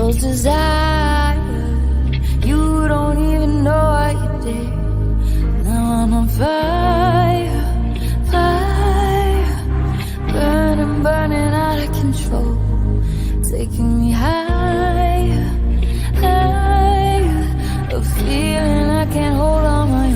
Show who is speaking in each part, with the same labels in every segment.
Speaker 1: Girls desire, you don't even know what you did. Now I'm on fire, fire, burning, burning out of control, taking me higher, higher, a feeling I can't hold on my own.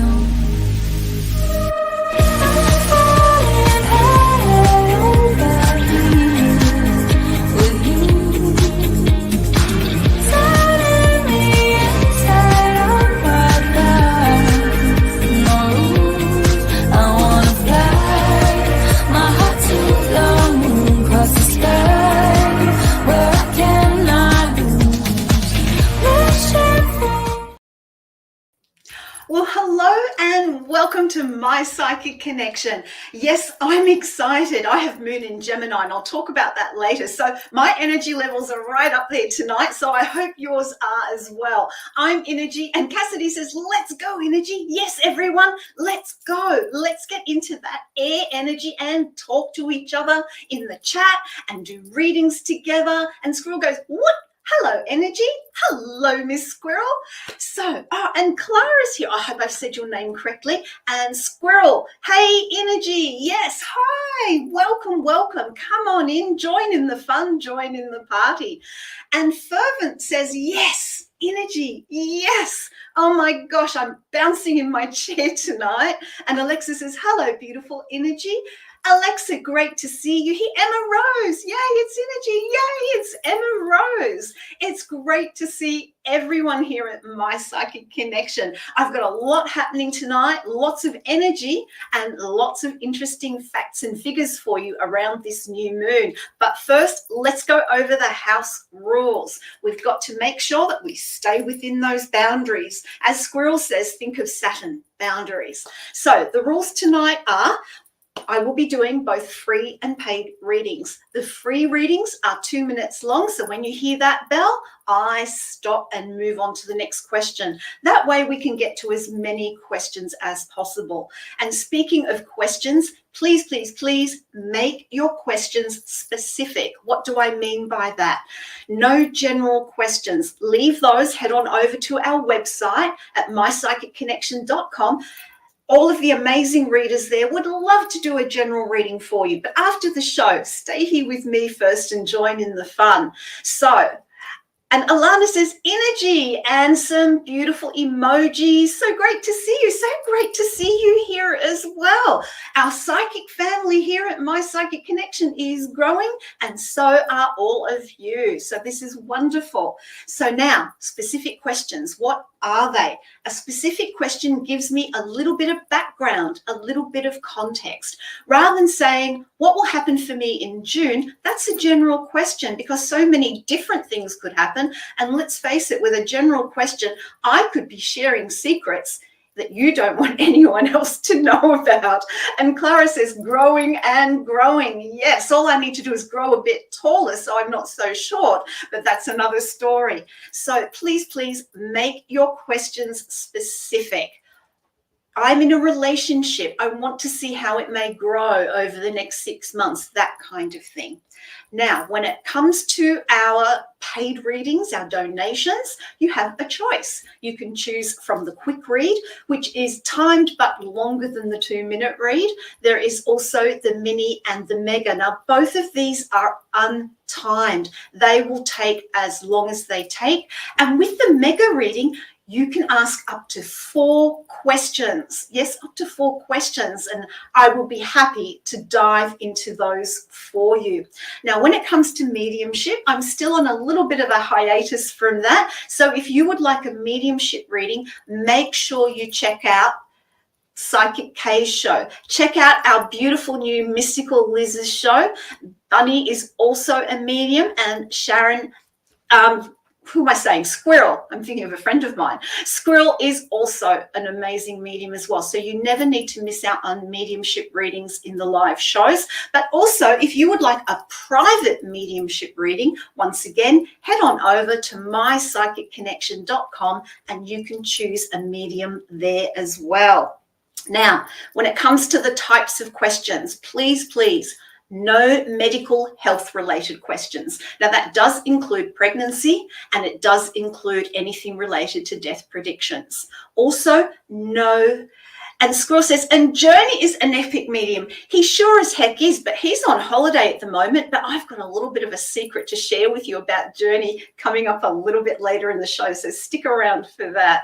Speaker 2: Well, hello and welcome to My Psychic Connection. Yes, I'm excited. I have Moon in Gemini and I'll talk about that later. So my energy levels are right up there tonight. So I hope yours are as well. I'm Innerji and Cassidy says, let's go Innerji. Yes, everyone, let's go. Let's get into that air energy and talk to each other in the chat and do readings together. And Squirrel goes, what? Hello, Energy. Hello, Miss Squirrel. So, and Clara's here. I hope I've said your name correctly. And Squirrel, hey, Energy. Yes, hi. Welcome, welcome. Come on in. Join in the fun. Join in the party. And Fervent says, yes, Energy. Yes. Oh, my gosh, I'm bouncing in my chair tonight. And Alexa says, hello, beautiful Energy. Alexa, great to see you here. Emma Rose, yay, it's Innerji, yay, it's Emma Rose. It's great to see everyone here at My Psychic Connection. I've got a lot happening tonight, lots of energy and lots of interesting facts and figures for you around this new moon. But first, let's go over the house rules. We've got to make sure that we stay within those boundaries. As Squirrel says, think of Saturn, boundaries. So the rules tonight are, I will be doing both free and paid readings. The free readings are 2 minutes long, so when you hear that bell, I stop and move on to the next question. That way we can get to as many questions as possible. And speaking of questions, please, please, please make your questions specific. What do I mean by that? No general questions. Leave those, head on over to our website at mypsychicconnection.com. All of the amazing readers there would love to do a general reading for you. But after the show, stay here with me first and join in the fun. So, and Alana says, energy and some beautiful emojis. So great to see you. So great to see you here as well. Our psychic family here at My Psychic Connection is growing, and so are all of you. So this is wonderful. So now, specific questions. What are they? A specific question gives me a little bit of background, a little bit of context. Rather than saying, what will happen for me in June? That's a general question because so many different things could happen. And let's face it, with a general question, I could be sharing secrets that you don't want anyone else to know about. And Clara says, growing and growing. Yes, all I need to do is grow a bit taller so I'm not so short, but that's another story. So please, please make your questions specific. I'm in a relationship. I want to see how it may grow over the next 6 months, that kind of thing. Now, when it comes to our paid readings, our donations, you have a choice. You can choose from the quick read, which is timed but longer than the 2-minute read. There is also the mini and the mega. Now, both of these are untimed. They will take as long as they take. And with the mega reading, you can ask up to 4 questions. Yes, up to 4 questions. And I will be happy to dive into those for you. Now, when it comes to mediumship, I'm still on a little bit of a hiatus from that. So if you would like a mediumship reading, make sure you check out Psychic K's show. Check out our beautiful new Mystical Liz's show. Bunny is also a medium, and Sharon, who am I saying? Squirrel. I'm thinking of a friend of mine. Squirrel is also an amazing medium as well. So you never need to miss out on mediumship readings in the live shows. But also, if you would like a private mediumship reading, once again, head on over to mypsychicconnection.com and you can choose a medium there as well. Now, when it comes to the types of questions, please, please, No medical health related questions. Now that does include pregnancy, and it does include anything related to death predictions. Also, no. And Squirrel says, and Journey is an epic medium. He sure as heck is, but he's on holiday at the moment. But I've got a little bit of a secret to share with you about Journey coming up a little bit later in the show, so stick around for that.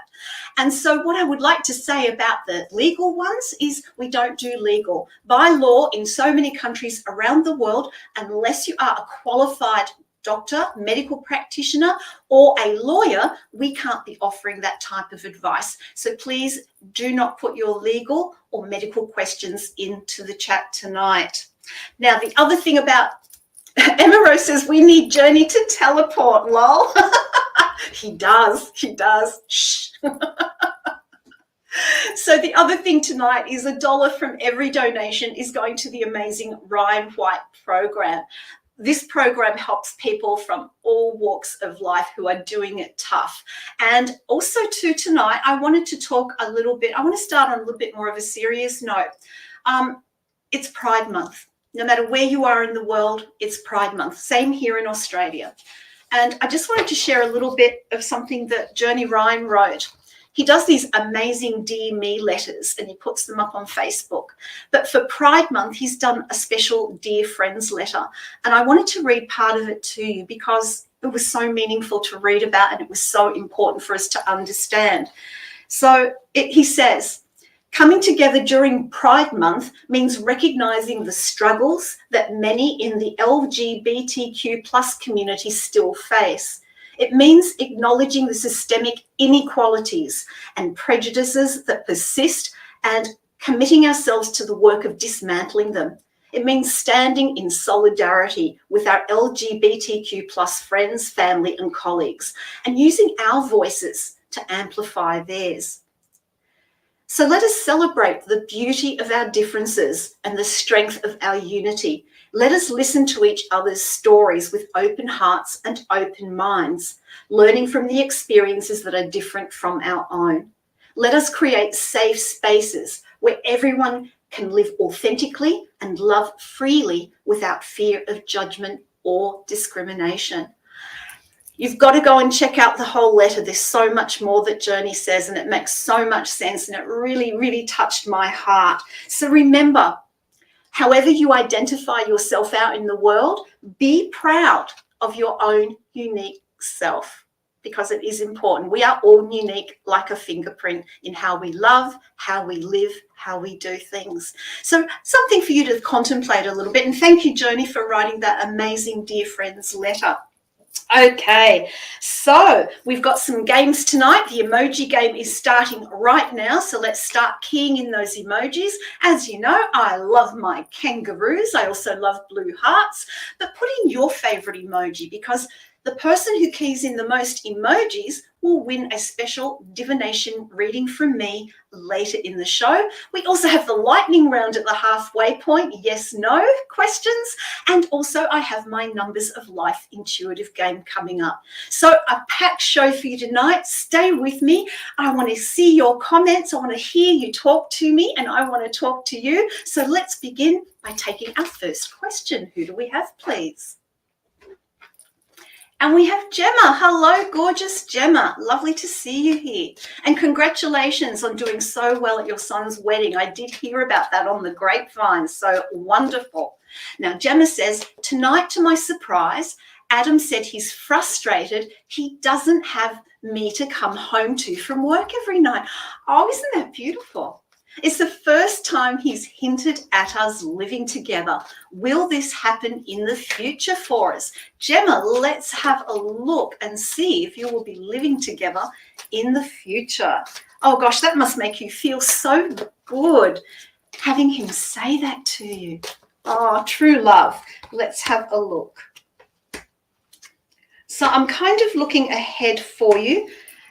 Speaker 2: And so what I would like to say about the legal ones is we don't do legal. By law, in so many countries around the world, unless you are a qualified doctor, medical practitioner, or a lawyer, we can't be offering that type of advice. So please do not put your legal or medical questions into the chat tonight. Now, the other thing about Emma Rose says we need Journey to teleport, lol. He does. Shh. So the other thing tonight is $1 from every donation is going to the amazing Ryan White program. This program helps people from all walks of life who are doing it tough. And also too tonight, I wanted to talk a little bit, I want to start on a little bit more of a serious note. It's Pride Month. No matter where you are in the world, it's Pride Month. Same here in Australia. And I just wanted to share a little bit of something that Journey Ryan wrote. He does these amazing Dear Me letters and he puts them up on Facebook. But for Pride Month, he's done a special Dear Friends letter. And I wanted to read part of it to you because it was so meaningful to read about and it was so important for us to understand. So he says, coming together during Pride Month means recognizing the struggles that many in the LGBTQ plus community still face. It means acknowledging the systemic inequalities and prejudices that persist and committing ourselves to the work of dismantling them. It means standing in solidarity with our LGBTQ plus friends, family, and colleagues, and using our voices to amplify theirs. So let us celebrate the beauty of our differences and the strength of our unity. Let us listen to each other's stories with open hearts and open minds, learning from the experiences that are different from our own. Let us create safe spaces where everyone can live authentically and love freely without fear of judgment or discrimination. You've got to go and check out the whole letter. There's so much more that Journey says, and it makes so much sense, and it really, really touched my heart. So remember, however you identify yourself out in the world, be proud of your own unique self, because it is important. We are all unique like a fingerprint in how we love, how we live, how we do things. So something for you to contemplate a little bit. And thank you, Journey, for writing that amazing Dear Friends letter. Okay, so we've got some games tonight. The emoji game is starting right now, so let's start keying in those emojis. As you know, I love my kangaroos. I also love blue hearts, but put in your favorite emoji, because the person who keys in the most emojis will win a special divination reading from me later in the show. We also have the lightning round at the halfway point, yes, no questions. And also I have my Numbers of Life intuitive game coming up. So a packed show for you tonight. Stay with me. I want to see your comments. I want to hear you talk to me, and I want to talk to you. So let's begin by taking our first question. Who do we have, please? And we have Gemma. Hello, gorgeous Gemma. Lovely to see you here. And congratulations on doing so well at your son's wedding. I did hear about that on the grapevine. So wonderful. Now, Gemma says, tonight, to my surprise, Adam said he's frustrated he doesn't have me to come home to from work every night. Oh, isn't that beautiful? It's the first time he's hinted at us living together. Will this happen in the future for us? Gemma, let's have a look and see if you will be living together in the future. Oh gosh, that must make you feel so good, having him say that to you. Oh, true love. Let's have a look. So I'm kind of looking ahead for you,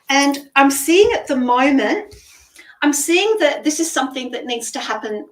Speaker 2: and I'm seeing at the moment, I'm seeing that this is something that needs to happen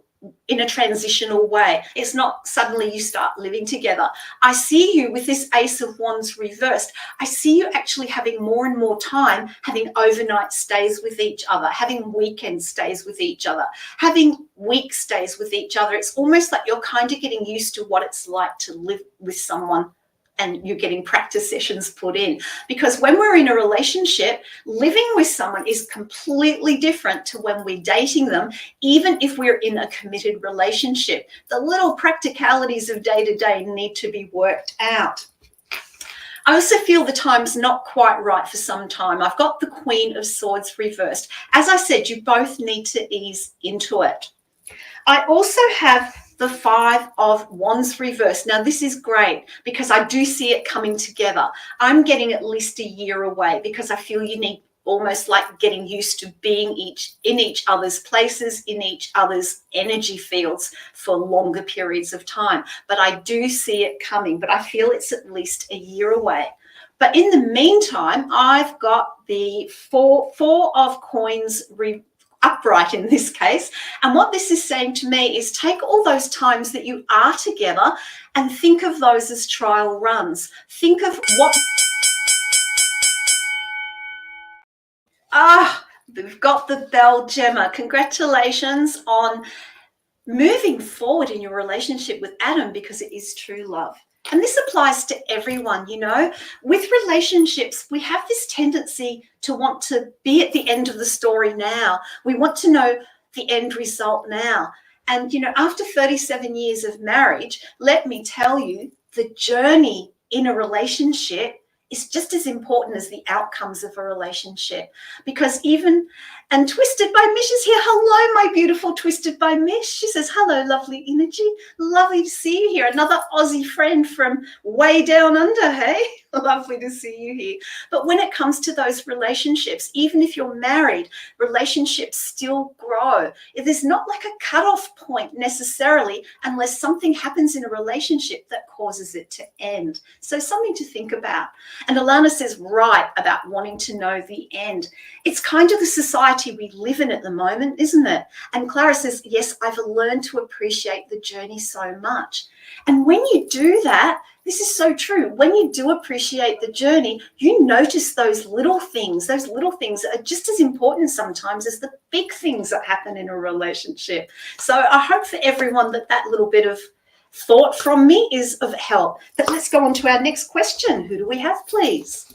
Speaker 2: in a transitional way. It's not suddenly you start living together. I see you with this Ace of Wands reversed. I see you actually having more and more time, having overnight stays with each other, having weekend stays with each other, having week stays with each other. It's almost like you're kind of getting used to what it's like to live with someone, and you're getting practice sessions put in. Because when we're in a relationship, living with someone is completely different to when we're dating them, even if we're in a committed relationship. The little practicalities of day-to-day need to be worked out. I also feel the time's not quite right for some time. I've got the Queen of Swords reversed. As I said, you both need to ease into it. I also have the Five of Wands reversed. Now, this is great because I do see it coming together. I'm getting at least a year away because I feel you need almost like getting used to being in each other's places, in each other's energy fields for longer periods of time. But I do see it coming, but I feel it's at least a year away. But in the meantime, I've got the four of coins upright in this case. And what this is saying to me is take all those times that you are together and think of those as trial runs. Think of what... we've got the bell, Gemma. Congratulations on moving forward in your relationship with Adam, because it is true love. And this applies to everyone, you know. With relationships, we have this tendency to want to be at the end of the story now. We want to know the end result now. And, you know, after 37 years of marriage, let me tell you, the journey in a relationship is just as important as the outcomes of a relationship. Because even, and Twisted by Mish is here. Hello, my beautiful Twisted by Mish. She says, hello, lovely energy. Lovely to see you here. Another Aussie friend from way down under, hey? Lovely to see you here. But when it comes to those relationships, even if you're married, relationships still grow. There's not like a cutoff point necessarily unless something happens in a relationship that causes it to end. So something to think about. And Alana says, right, about wanting to know the end. It's kind of the society we live in at the moment, isn't it? And Clara says, yes, I've learned to appreciate the journey so much. And when you do that, this is so true. When you do appreciate the journey, you notice those little things that are just as important sometimes as the big things that happen in a relationship. So I hope for everyone that little bit of thought from me is of help. But let's go on to our next question. Who do we have, please?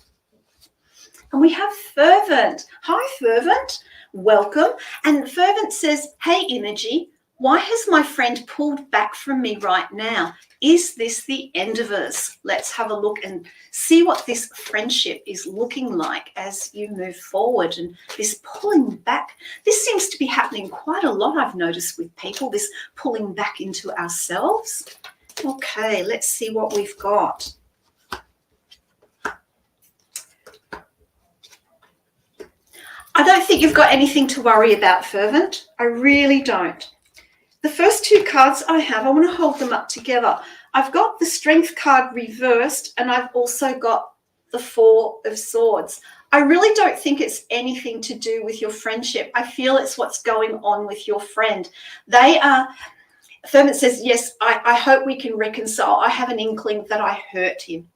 Speaker 2: And we have Fervent. Hi, Fervent. Welcome. And Fervent says, hey, energy, why has my friend pulled back from me right now? Is this the end of us? Let's have a look and see what this friendship is looking like as you move forward. And this pulling back, this seems to be happening quite a lot, I've noticed, with people, this pulling back into ourselves. Okay, let's see what we've got. I don't think you've got anything to worry about, Fervent. I really don't. The first two cards I have, I want to hold them up together. I've got the Strength card reversed, and I've also got the Four of Swords. I really don't think it's anything to do with your friendship. I feel it's what's going on with your friend. Fervent says, yes, I hope we can reconcile. I have an inkling that I hurt him.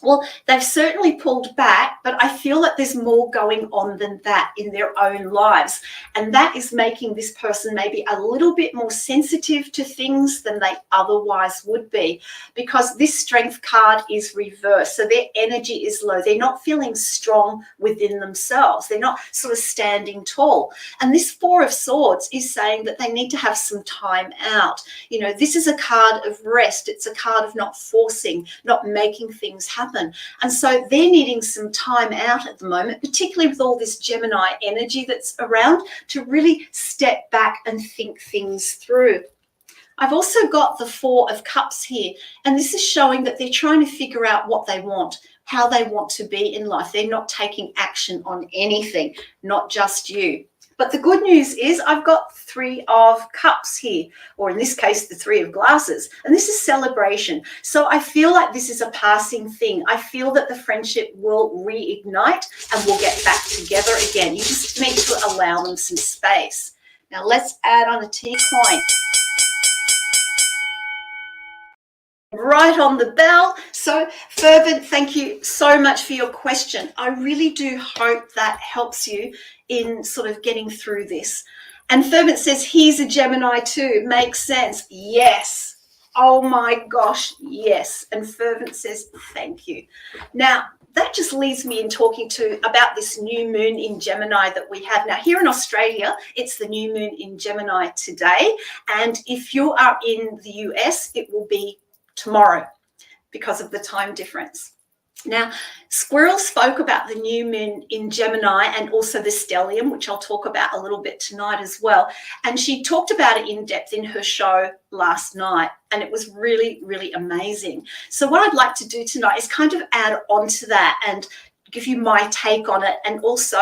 Speaker 2: Well, they've certainly pulled back, but I feel that there's more going on than that in their own lives. And that is making this person maybe a little bit more sensitive to things than they otherwise would be, because this Strength card is reversed. So their energy is low. They're not feeling strong within themselves. They're not sort of standing tall. And this Four of Swords is saying that they need to have some time out. You know, this is a card of rest. It's a card of not forcing, not making things happen. And so they're needing some time out at the moment, particularly with all this Gemini energy that's around, to really step back and think things through. I've also got the Four of Cups here, and this is showing that they're trying to figure out what they want, how they want to be in life. They're not taking action on anything, not just you. But the good news is I've got Three of Cups here, or in this case, the Three of Glasses. And this is celebration. So I feel like this is a passing thing. I feel that the friendship will reignite and we'll get back together again. You just need to allow them some space. Now let's add on a T coin. Right on the bell. So, Fervent, thank you so much for your question. I really do hope that helps you in sort of getting through this. And Fervent says, he's a Gemini too. Makes sense. Yes. Oh my gosh, yes. And Fervent says, thank you. Now, that just leads me in talking about this new moon in Gemini that we have. Now, here in Australia, it's the new moon in Gemini today. And if you are in the US, it will be tomorrow because of the time difference. Now, Squirrel spoke about the new moon in Gemini and also the stellium, which I'll talk about a little bit tonight as well. And she talked about it in depth in her show last night, and it was really, really amazing. So what I'd like to do tonight is kind of add on to that and give you my take on it. And also,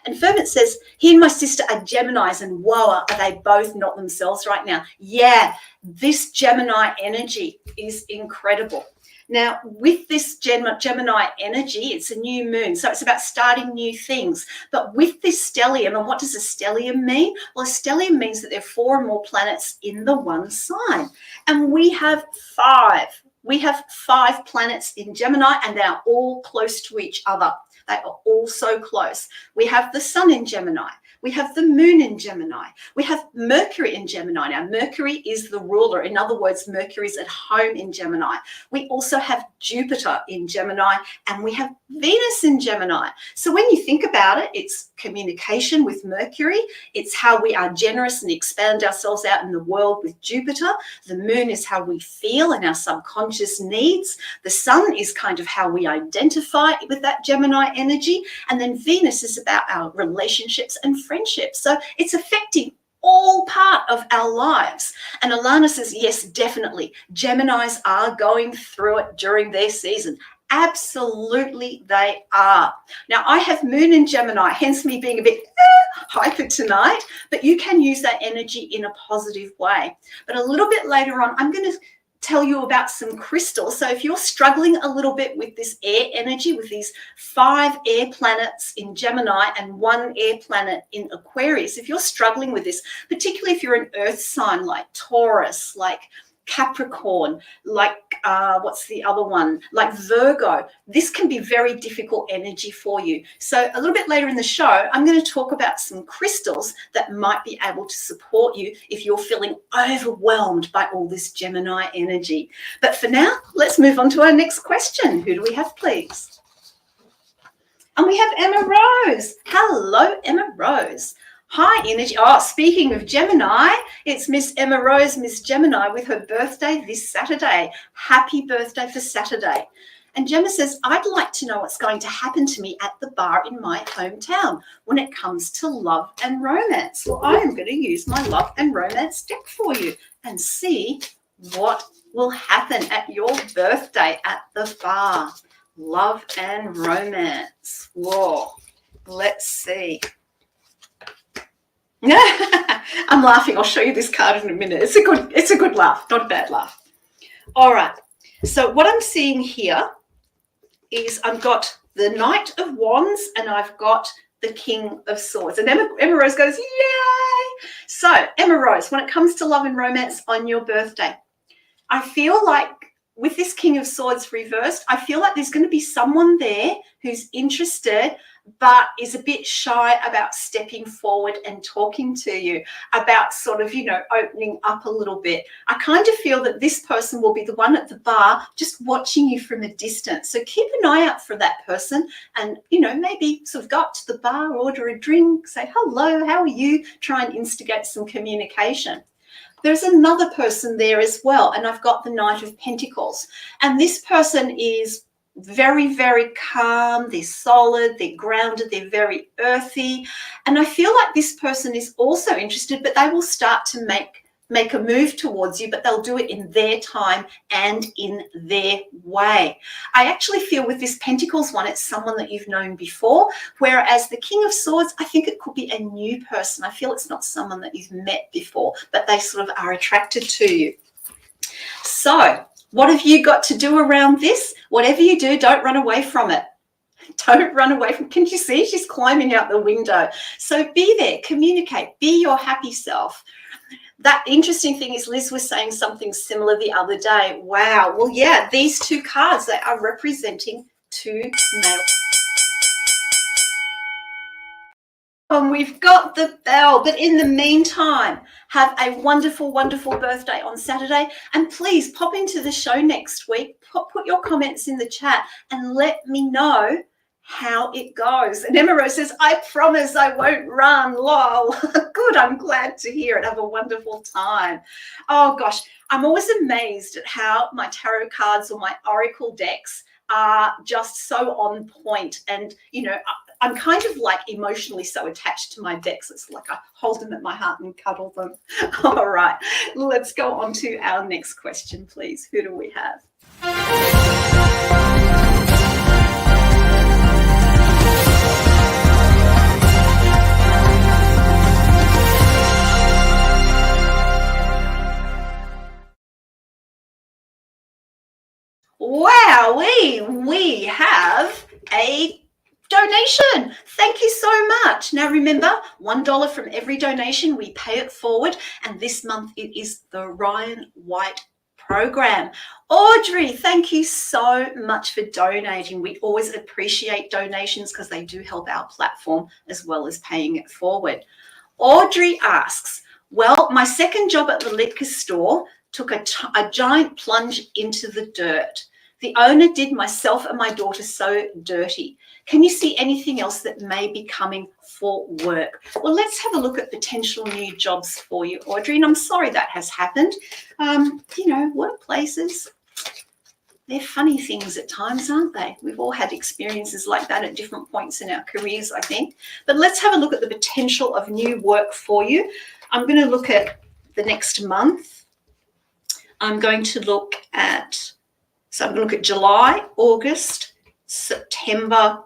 Speaker 2: and Fervent says, he and my sister are Geminis, and whoa, are they both not themselves right now? Yeah, this Gemini energy is incredible. Now, with this Gemini energy, it's a new moon, so it's about starting new things. But with this stellium, and what does a stellium mean? Well, a stellium means that there are 4 or more planets in the one sign. And we have 5. We have 5 planets in Gemini, and they are all close to each other. They are all so close. We have the sun in Gemini. We have the moon in Gemini. We have Mercury in Gemini. Now, Mercury is the ruler. In other words, Mercury is at home in Gemini. We also have Jupiter in Gemini, and we have Venus in Gemini. So when you think about it, it's communication with Mercury. It's how we are generous and expand ourselves out in the world with Jupiter. The moon is how we feel and our subconscious needs. The sun is kind of how we identify with that Gemini energy. And then Venus is about our relationships and friendships. So it's affecting all part of our lives. And Alana says, yes, definitely. Geminis are going through it during their season. Absolutely they are. Now, I have moon in Gemini, hence me being a bit hyper tonight, but you can use that energy in a positive way. But a little bit later on, I'm going to tell you about some crystals. So if you're struggling a little bit with this air energy, with these 5 air planets in Gemini and 1 air planet in Aquarius, if you're struggling with this, particularly if you're an earth sign like Taurus, like Capricorn, like what's the other one, like Virgo, this can be very difficult energy for you. So a little bit later in the show, I'm going to talk about some crystals that might be able to support you if you're feeling overwhelmed by all this Gemini energy. But for now, let's move on to our next question. Who do we have, please? And we have Emma Rose. Hello, Emma Rose. Hi, Energy. Oh, speaking of Gemini, it's Miss Emma Rose, Miss Gemini, with her birthday this Saturday. Happy birthday for Saturday. And Gemma says, I'd like to know what's going to happen to me at the bar in my hometown when it comes to love and romance. Well, I am going to use my love and romance deck for you and see what will happen at your birthday at the bar. Love and romance. Whoa. Let's see. I'm laughing. I'll show you this card in a minute. It's a good laugh, not a bad laugh. All right. So what I'm seeing here is I've got the Knight of Wands and I've got the King of Swords. And Emma Rose goes, yay! So Emma Rose, when it comes to love and romance on your birthday, I feel like with this King of Swords reversed, I feel like there's going to be someone there who's interested but is a bit shy about stepping forward and talking to you, about sort of, opening up a little bit. I kind of feel that this person will be the one at the bar just watching you from a distance. So keep an eye out for that person and, maybe sort of go up to the bar, order a drink, say, hello, how are you? Try and instigate some communication. There's another person there as well, and I've got the Knight of Pentacles. And this person is very, very calm, they're solid, they're grounded, they're very earthy. And I feel like this person is also interested, but they will start to make a move towards you, but they'll do it in their time and in their way. I actually feel with this Pentacles one, it's someone that you've known before, whereas the King of Swords, I think it could be a new person. I feel it's not someone that you've met before, but they sort of are attracted to you. So what have you got to do around this? Whatever you do, don't run away from it. Don't run away from it. Can you see? She's climbing out the window. So be there, communicate, be your happy self. that interesting thing is Liz was saying something similar the other day. Wow. Well, yeah, these two cards, they are representing two male. And we've got the bell, but in the meantime, have a wonderful, wonderful birthday on Saturday. And please pop into the show next week. Put your comments in the chat and let me know how it goes. And Emma Rose says, I promise I won't run, lol. Good, I'm glad to hear it. Have a wonderful time. Oh gosh, I'm always amazed at how my tarot cards or my oracle decks are just so on point. And, you know, I'm kind of like emotionally so attached to my decks. It's like I hold them at my heart and cuddle them. All right, let's go on to our next question, please. Who do we have? Wow, we have a donation. Thank you so much. Now remember, $1 from every donation, we pay it forward. And this month it is the Ryan White program. Audrey, thank you so much for donating. We always appreciate donations because they do help our platform as well as paying it forward. Audrey asks, well, my second job at the liquor store took a giant plunge into the dirt. The owner did myself and my daughter so dirty. Can you see anything else that may be coming for work? Well, let's have a look at potential new jobs for you, Audrey. And I'm sorry that has happened. You know, workplaces, they're funny things at times, aren't they? We've all had experiences like that at different points in our careers, I think. But let's have a look at the potential of new work for you. I'm going to look at the next month. I'm going to look at July, August, September,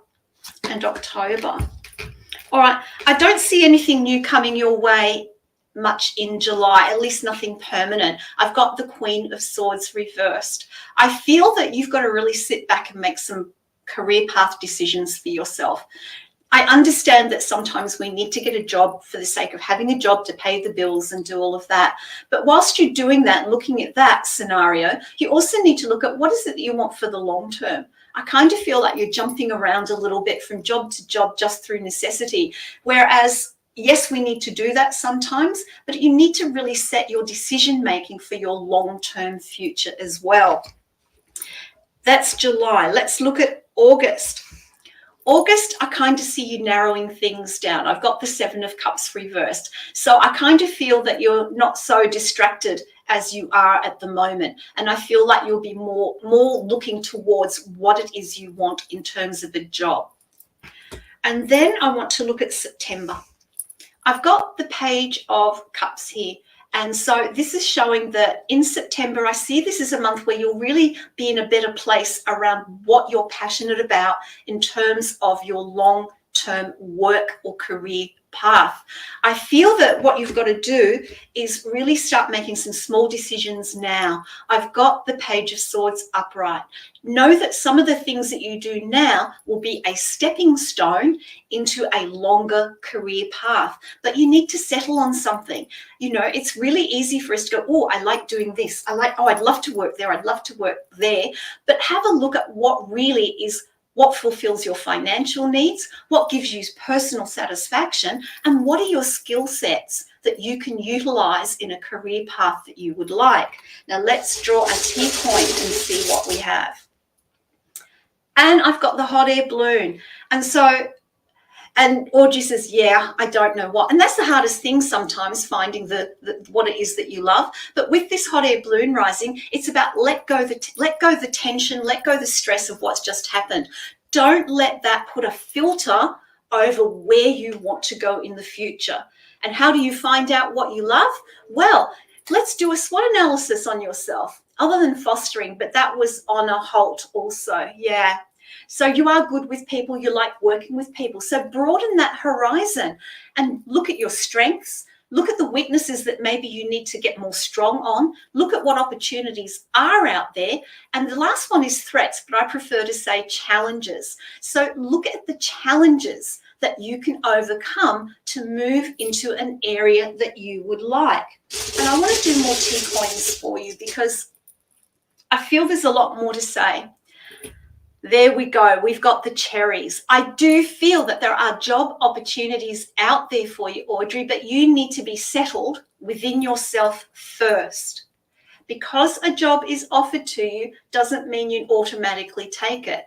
Speaker 2: and October. All right, I don't see anything new coming your way much in July, at least nothing permanent. I've got the Queen of Swords reversed. I feel that you've got to really sit back and make some career path decisions for yourself. I understand that sometimes we need to get a job for the sake of having a job to pay the bills and do all of that. But whilst you're doing that and looking at that scenario, you also need to look at what is it that you want for the long term. I kind of feel like you're jumping around a little bit from job to job just through necessity. Whereas, yes, we need to do that sometimes, but you need to really set your decision making for your long-term future as well. That's July. Let's look at August. August, I kind of see you narrowing things down. I've got the Seven of Cups reversed. So I kind of feel that you're not so distracted as you are at the moment. And I feel like you'll be more looking towards what it is you want in terms of a job. And then I want to look at September. I've got the Page of Cups here. And so this is showing that in September, I see this is a month where you'll really be in a better place around what you're passionate about in terms of your long-term work or career path. I feel that what you've got to do is really start making some small decisions now. I've got the Page of Swords upright. Know that some of the things that you do now will be a stepping stone into a longer career path, but you need to settle on something. You know, it's really easy for us to go, oh, I like doing this. I'd love to work there. I'd love to work there. But have a look at what really is what fulfills your financial needs, what gives you personal satisfaction, and what are your skill sets that you can utilize in a career path that you would like. Now let's draw a T point and see what we have. And I've got the hot air balloon. And Audrey says, yeah, I don't know what. And that's the hardest thing sometimes, finding what it is that you love. But with this hot air balloon rising, it's about let go the tension, let go the stress of what's just happened. Don't let that put a filter over where you want to go in the future. And how do you find out what you love? Well, let's do a SWOT analysis on yourself, other than fostering, but that was on a halt also. Yeah. So you are good with people, you like working with people. So broaden that horizon and look at your strengths, Look at the weaknesses that maybe you need to get more strong on. Look at what opportunities are out there. And the last one is threats, but I prefer to say challenges. So look at the challenges that you can overcome to move into an area that you would like. And I want to do more tea coins for you because I feel there's a lot more to say. There we go. We've got the cherries. I do feel that there are job opportunities out there for you, Audrey, but you need to be settled within yourself first. Because a job is offered to you doesn't mean you automatically take it.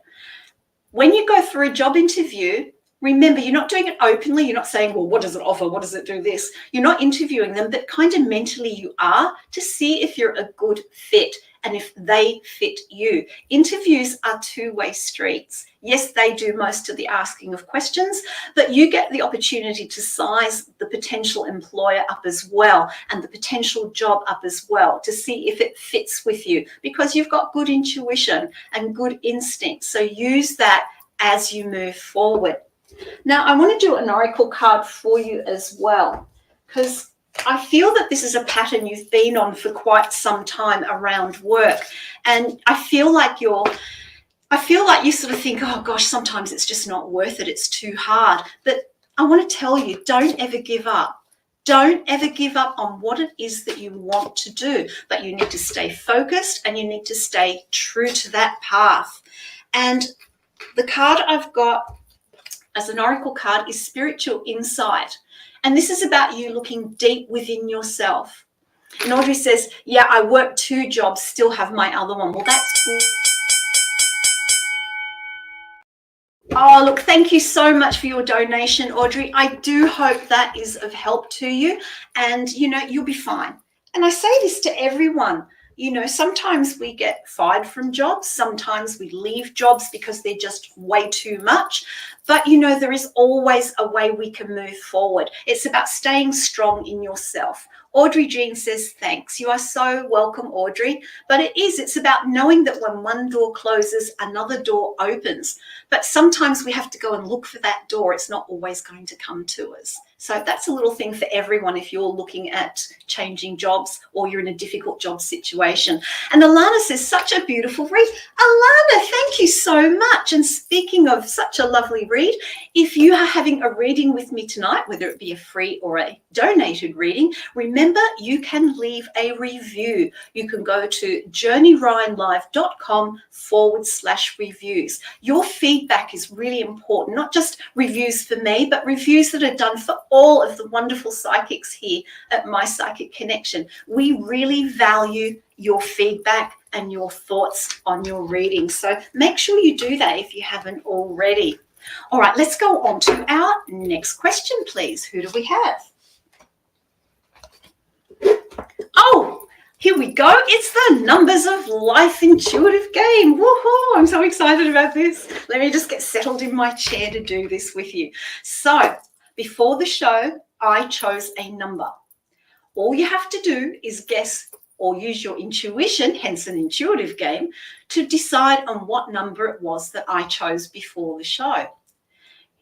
Speaker 2: When you go for a job interview, remember, you're not doing it openly. You're not saying, well, what does it offer? What does it do this? You're not interviewing them, but kind of mentally you are, to see if you're a good fit and if they fit you. Interviews are two-way streets. Yes, they do most of the asking of questions, but you get the opportunity to size the potential employer up as well and the potential job up as well to see if it fits with you, because you've got good intuition and good instinct. So use that as you move forward. Now, I want to do an oracle card for you as well, because I feel that this is a pattern you've been on for quite some time around work. And I feel like you sort of think, oh gosh, sometimes it's just not worth it. It's too hard. But I want to tell you, don't ever give up. Don't ever give up on what it is that you want to do, but you need to stay focused and you need to stay true to that path. And the card I've got as an oracle card is Spiritual Insight. And this is about you looking deep within yourself. And Audrey says, yeah, I work 2 jobs, still have my other one. Well, that's good. Oh, look, thank you so much for your donation, Audrey. I do hope that is of help to you. And, you'll be fine. And I say this to everyone. Sometimes we get fired from jobs. Sometimes we leave jobs because they're just way too much. But, there is always a way we can move forward. It's about staying strong in yourself. Audrey Jean says, thanks. You are so welcome, Audrey. But it's about knowing that when one door closes, another door opens. But sometimes we have to go and look for that door. It's not always going to come to us. So that's a little thing for everyone if you're looking at changing jobs or you're in a difficult job situation. And Alana says, such a beautiful read. Alana, thank you so much. And speaking of such a lovely read, if you are having a reading with me tonight, whether it be a free or a donated reading, remember you can leave a review. You can go to journeyryanlive.com/reviews. Your feedback is really important, not just reviews for me, but reviews that are done for all of the wonderful psychics here at My Psychic Connection. We really value your feedback and your thoughts on your reading. So make sure you do that if you haven't already. All right, let's go on to our next question, please. Who do we have? Oh, here we go. It's the Numbers of Life intuitive game. Woohoo! I'm so excited about this. Let me just get settled in my chair to do this with you. So, before the show, I chose a number. All you have to do is guess or use your intuition, hence an intuitive game, to decide on what number it was that I chose before the show.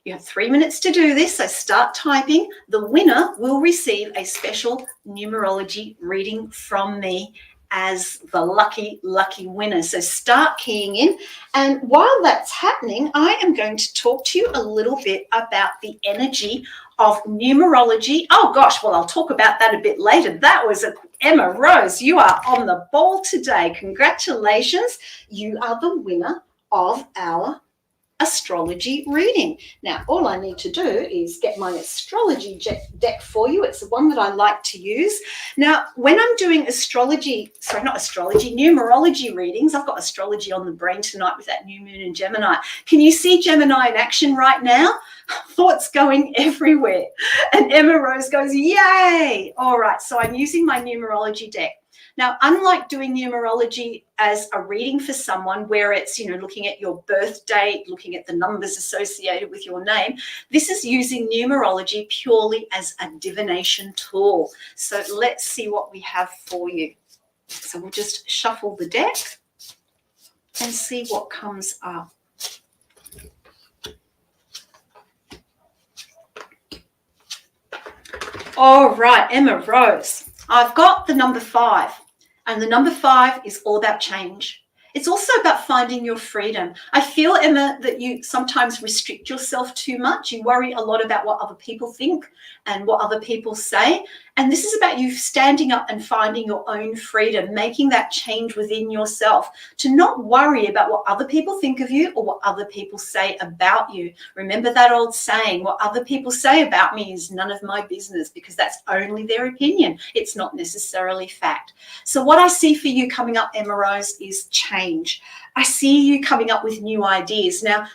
Speaker 2: You have 3 minutes to do this, so start typing. The winner will receive a special numerology reading from me as the lucky winner. So start keying in. And while that's happening, I am going to talk to you a little bit about the energy of numerology. Oh gosh, well, I'll talk about that a bit later. That was Emma Rose. You are on the ball today. Congratulations. You are the winner of our astrology reading. Now, all I need to do is get my astrology deck for you. It's the one that I like to use. Now, when I'm doing numerology readings, I've got astrology on the brain tonight with that new moon in Gemini. Can you see Gemini in action right now? Thoughts going everywhere. And Emma Rose goes, yay! All right, so I'm using my numerology deck. Now, unlike doing numerology as a reading for someone where it's, looking at your birth date, looking at the numbers associated with your name, this is using numerology purely as a divination tool. So let's see what we have for you. So we'll just shuffle the deck and see what comes up. All right, Emma Rose. I've got the number 5, and the number 5 is all about change. It's also about finding your freedom. I feel, Emma, that you sometimes restrict yourself too much. You worry a lot about what other people think and what other people say. And this is about you standing up and finding your own freedom, making that change within yourself, to not worry about what other people think of you or what other people say about you. Remember that old saying, what other people say about me is none of my business, because that's only their opinion. It's not necessarily fact. So what I see for you coming up, Emma Rose, is change. I see you coming up with new ideas. Now,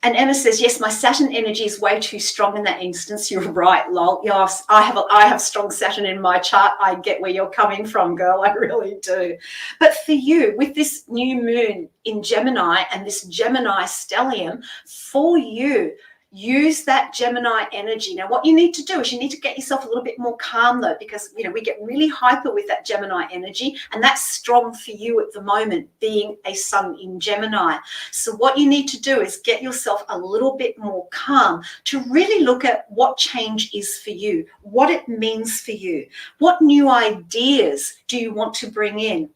Speaker 2: and Emma says, yes, my Saturn energy is way too strong in that instance. You're right, lol. Yes, I have strong Saturn in my chart. I get where you're coming from, girl. I really do. But for you, with this new moon in Gemini and this Gemini stellium, for you, use that Gemini energy. Now, what you need to do is you need to get yourself a little bit more calm, though, because, we get really hyper with that Gemini energy, and that's strong for you at the moment, being a sun in Gemini. So what you need to do is get yourself a little bit more calm to really look at what change is for you, what it means for you, what new ideas do you want to bring in,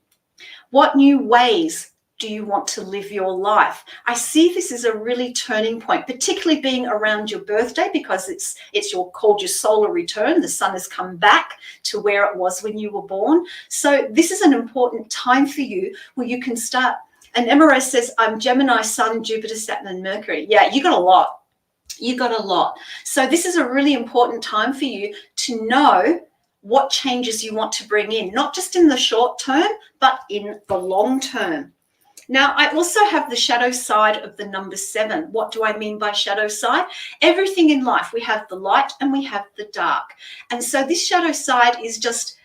Speaker 2: what new ways do you want to live your life? I see this as a really turning point, particularly being around your birthday, because it's called your solar return. The sun has come back to where it was when you were born. So this is an important time for you where you can start. And Emma Rose says, I'm Gemini, Sun, Jupiter, Saturn, and Mercury. Yeah, you got a lot. You got a lot. So this is a really important time for you to know what changes you want to bring in, not just in the short term, but in the long term. Now, I also have the shadow side of the number 7. What do I mean by shadow side? Everything in life, we have the light and we have the dark. And so this shadow side is just,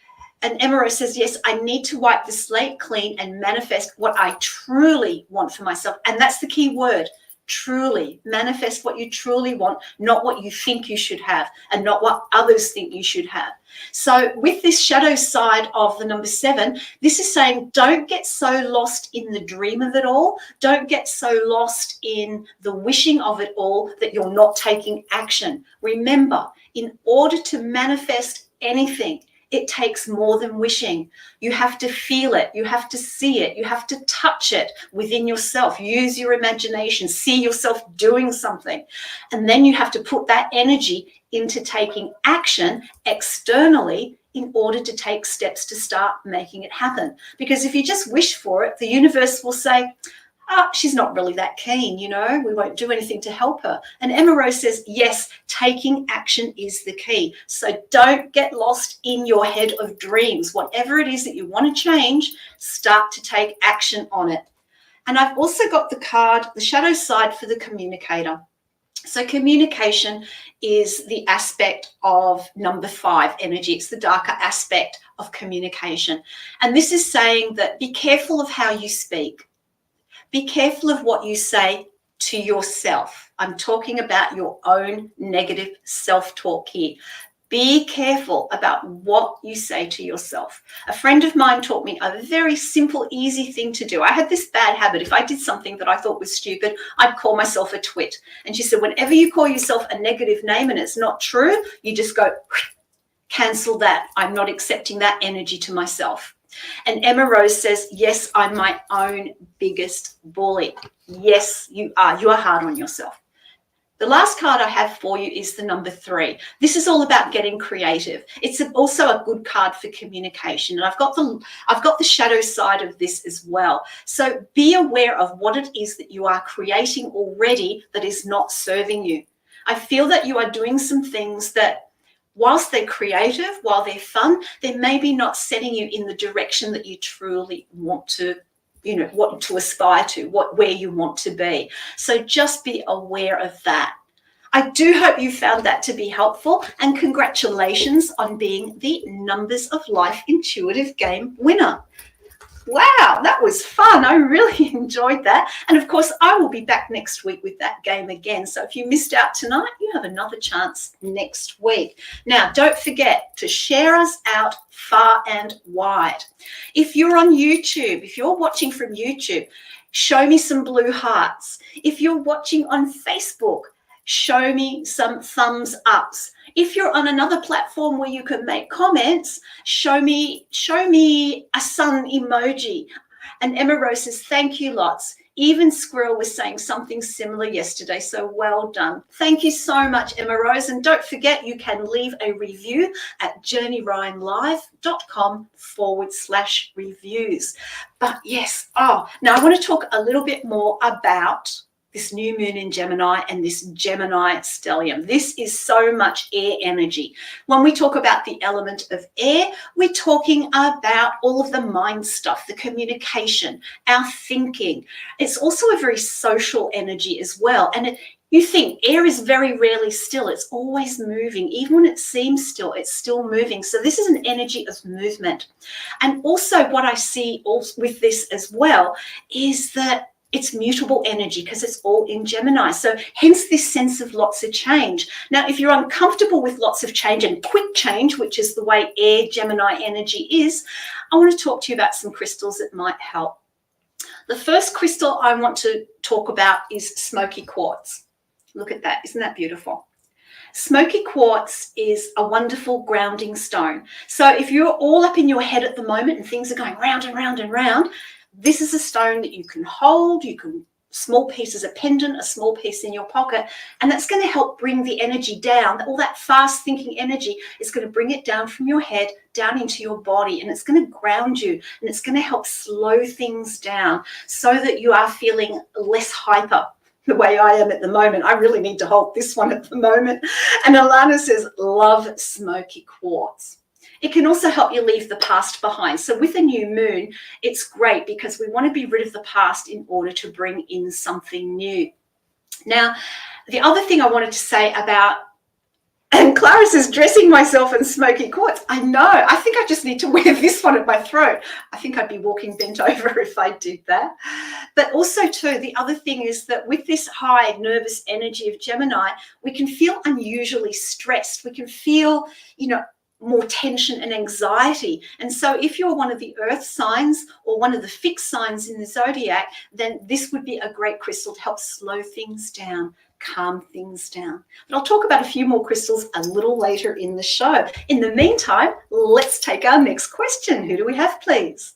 Speaker 2: and Emma Rose says, yes, I need to wipe the slate clean and manifest what I truly want for myself. And that's the key word. Truly manifest what you truly want, not what you think you should have and not what others think you should have. So with this shadow side of the number 7, this is saying don't get so lost in the dream of it all. Don't get so lost in the wishing of it all that you're not taking action. Remember, in order to manifest anything, it takes more than wishing. You have to feel it. You have to see it. You have to touch it within yourself. Use your imagination. See yourself doing something. And then you have to put that energy into taking action externally in order to take steps to start making it happen. Because if you just wish for it, the universe will say, she's not really that keen, we won't do anything to help her. And Emma Rose says, yes, taking action is the key. So don't get lost in your head of dreams. Whatever it is that you want to change, start to take action on it. And I've also got the card, the shadow side for the communicator. So communication is the aspect of number 5 energy. It's the darker aspect of communication. And this is saying that be careful of how you speak. Be careful of what you say to yourself. I'm talking about your own negative self-talk here. Be careful about what you say to yourself. A friend of mine taught me a very simple, easy thing to do. I had this bad habit. If I did something that I thought was stupid, I'd call myself a twit. And she said, whenever you call yourself a negative name and it's not true, you just go, cancel that. I'm not accepting that energy to myself. And Emma Rose says, yes, I'm my own biggest bully. Yes, you are. You are hard on yourself. The last card I have for you is the number 3. This is all about getting creative. It's also a good card for communication. And I've got the shadow side of this as well. So be aware of what it is that you are creating already that is not serving you. I feel that you are doing some things that, whilst they're creative, while they're fun, they're maybe not setting you in the direction that you truly want to, want to aspire to, where you want to be. So just be aware of that. I do hope you found that to be helpful, and congratulations on being the Numbers of Life Intuitive Game winner. Wow, that was fun. I really enjoyed that. And of course, I will be back next week with that game again. So if you missed out tonight, you have another chance next week. Now, don't forget to share us out far and wide. If you're on YouTube, if you're watching from YouTube, show me some blue hearts. If you're watching on Facebook, show me some thumbs ups. If you're on another platform where you can make comments, show me a sun emoji. And Emma Rose says, thank you lots. Even Squirrel was saying something similar yesterday, so well done. Thank you so much, Emma Rose. And don't forget, you can leave a review at journeyryanlive.com/reviews. But yes, now I want to talk a little bit more about this new moon in Gemini and this Gemini stellium. This is so much air energy. When we talk about the element of air, we're talking about all of the mind stuff, the communication, our thinking. It's also a very social energy as well. And you think air is very rarely still. It's always moving. Even when it seems still, it's still moving. So this is an energy of movement. And also what I see with this as well is that it's mutable energy because it's all in Gemini. So hence this sense of lots of change. Now, if you're uncomfortable with lots of change and quick change, which is the way air Gemini energy is, I want to talk to you about some crystals that might help. The first crystal I want to talk about is smoky quartz. Look at that. Isn't that beautiful? Smoky quartz is a wonderful grounding stone. So if you're all up in your head at the moment and things are going round and round and round, this is a stone that you can hold. You can, small piece as a pendant, a small piece in your pocket, and that's going to help bring the energy down. All that fast thinking energy is going to bring it down from your head down into your body, and it's going to ground you, and it's going to help slow things down so that you are feeling less hyper. The way I am at the moment, I really need to hold this one at the moment. And Alana says, love smoky quartz. It can also help you leave the past behind. So with a new moon, it's great because we want to be rid of the past in order to bring in something new. Now, the other thing I wanted to say about, and Clara says, dressing myself in smoky quartz. I know. I think I just need to wear this one at my throat. I think I'd be walking bent over if I did that. But also, too, the other thing is that with this high nervous energy of Gemini, we can feel unusually stressed. We can feel, more tension and anxiety. And so if you're one of the earth signs or one of the fixed signs in the zodiac, then this would be a great crystal to help slow things down, calm things down. But I'll talk about a few more crystals a little later in the show. In the meantime, let's take our next question. Who do we have, please?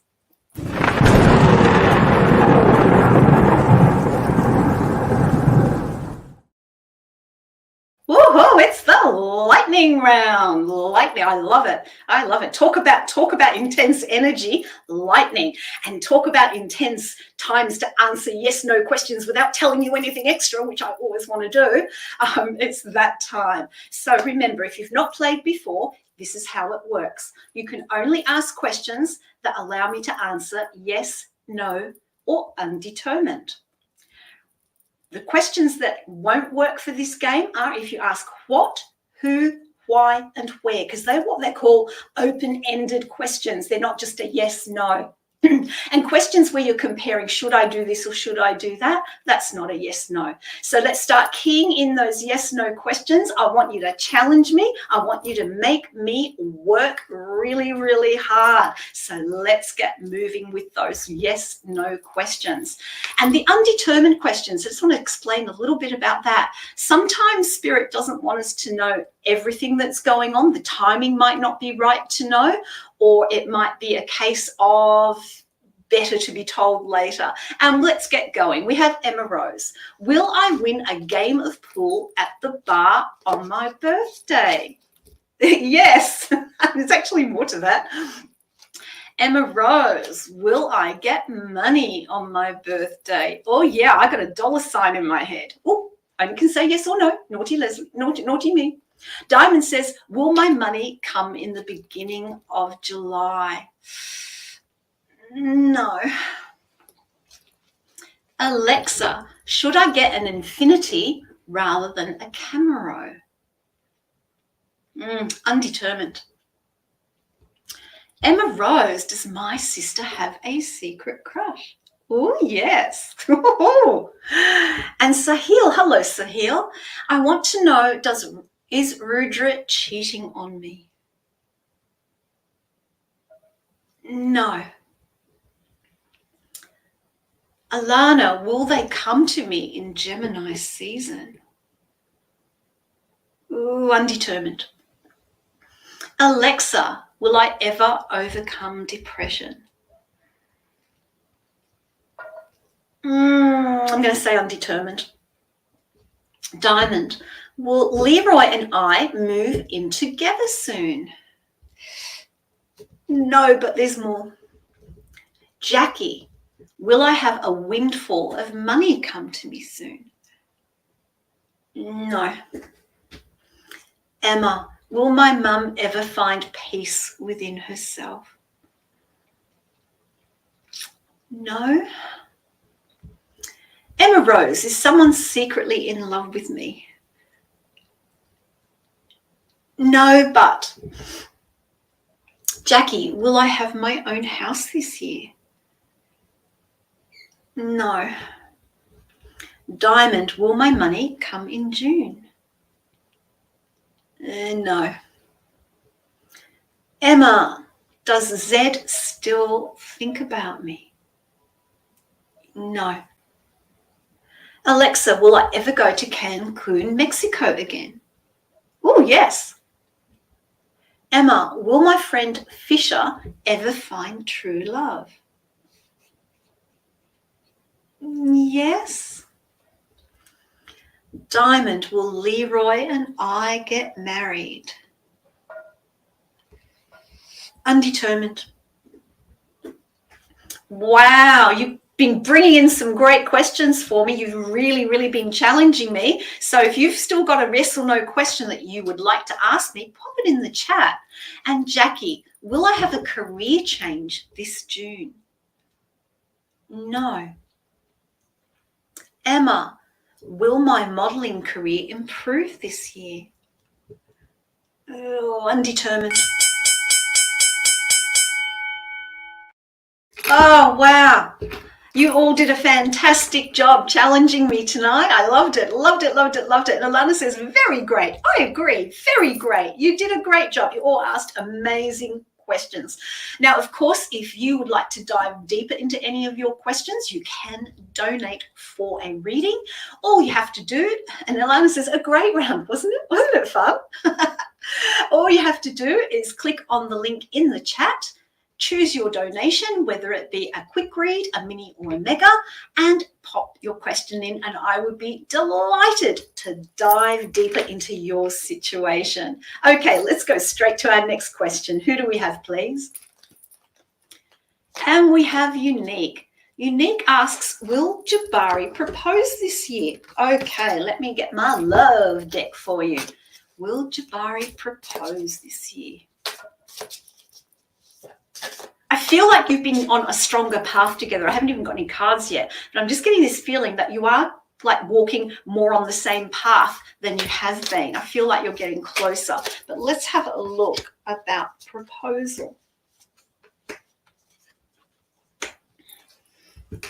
Speaker 2: Woohoo, it's the lightning round. Lightning, I love it. I love it. Talk about intense energy, lightning, and talk about intense times to answer yes/no questions without telling you anything extra, which I always want to do. It's that time. So remember, if you've not played before, this is how it works. You can only ask questions that allow me to answer yes, no, or undetermined. The questions that won't work for this game are if you ask what, who, why, and where, because they're what they call open-ended questions. They're not just a yes, no. And questions where you're comparing, should I do this or should I do that? That's not a yes, no. So let's start keying in those yes, no questions. I want you to challenge me. I want you to make me work really, really hard. So let's get moving with those yes, no questions. And the undetermined questions, I just want to explain a little bit about that. Sometimes Spirit doesn't want us to know everything that's going on. The timing might not be right to know, or it might be a case of better to be told later. And let's get going. We have Emma Rose. Will I win a game of pool at the bar on my birthday? Yes, there's actually more to that. Emma Rose, will I get money on my birthday? Oh yeah, I got a dollar sign in my head. Oh, I can say yes or no. Naughty Leslie, naughty me. Diamond says, will my money come in the beginning of July? No. Alexa, should I get an infinity rather than a Camaro? Undetermined. Emma Rose, does my sister have a secret crush? Oh, yes. And Sahil, hello, Sahil. I want to know, is Rudra cheating on me? No. Alana, will they come to me in Gemini season? Ooh, undetermined. Alexa, will I ever overcome depression? I'm going to say undetermined. Diamond, will Leroy and I move in together soon? No, but there's more. Jackie, will I have a windfall of money come to me soon? No. Emma, will my mum ever find peace within herself? No. Emma Rose, is someone secretly in love with me? No, but. Jackie, will I have my own house this year? No. Diamond, will my money come in June? No. Emma, does Zed still think about me? No. Alexa, will I ever go to Cancun, Mexico again? Oh, yes. Emma, will my friend Fisher ever find true love? Yes. Diamond, will Leroy and I get married? Undetermined. Wow, you've been bringing in some great questions for me. You've really been challenging me. So if you've still got a yes or no question that you would like to ask me, pop it in the chat. And Jackie, will I have a career change this June? No. Emma, will my modelling career improve this year? Oh, undetermined. Oh, wow. You all did a fantastic job challenging me tonight. I loved it. And Alana says, very great. I agree. Very great. You did a great job. You all asked amazing questions. Now, of course, if you would like to dive deeper into any of your questions, you can donate for a reading. All you have to do, and Alana says, a great round, wasn't it? Wasn't it fun? All you have to do is click on the link in the chat, choose your donation, whether it be a quick read, a mini or a mega, and pop your question in, and I would be delighted to dive deeper into your situation. Okay, let's go straight to our next question. Who do we have, please? And we have Unique. Unique asks, will Jabari propose this year? Okay, let me get my love deck for you. Will Jabari propose this year? I feel like you've been on a stronger path together. I haven't even got any cards yet, but I'm just getting this feeling that you are like walking more on the same path than you have been. I feel like you're getting closer, but let's have a look about proposal.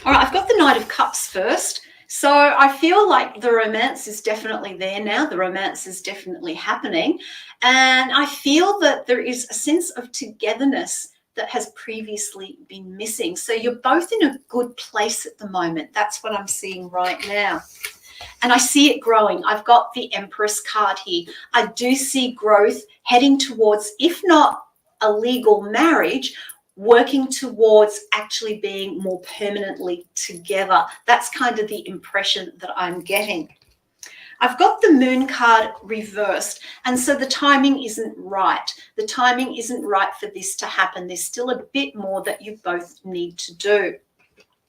Speaker 2: All right, I've got the Knight of Cups first. So I feel like the romance is definitely there now. The romance is definitely happening. And I feel that there is a sense of togetherness that has previously been missing. So you're both in a good place at the moment. That's what I'm seeing right now. And I see it growing. I've got the Empress card here. I do see growth heading towards, if not a legal marriage, working towards actually being more permanently together. That's kind of the impression that I'm getting. I've got the Moon card reversed, and so the timing isn't right. The timing isn't right for this to happen. There's still a bit more that you both need to do.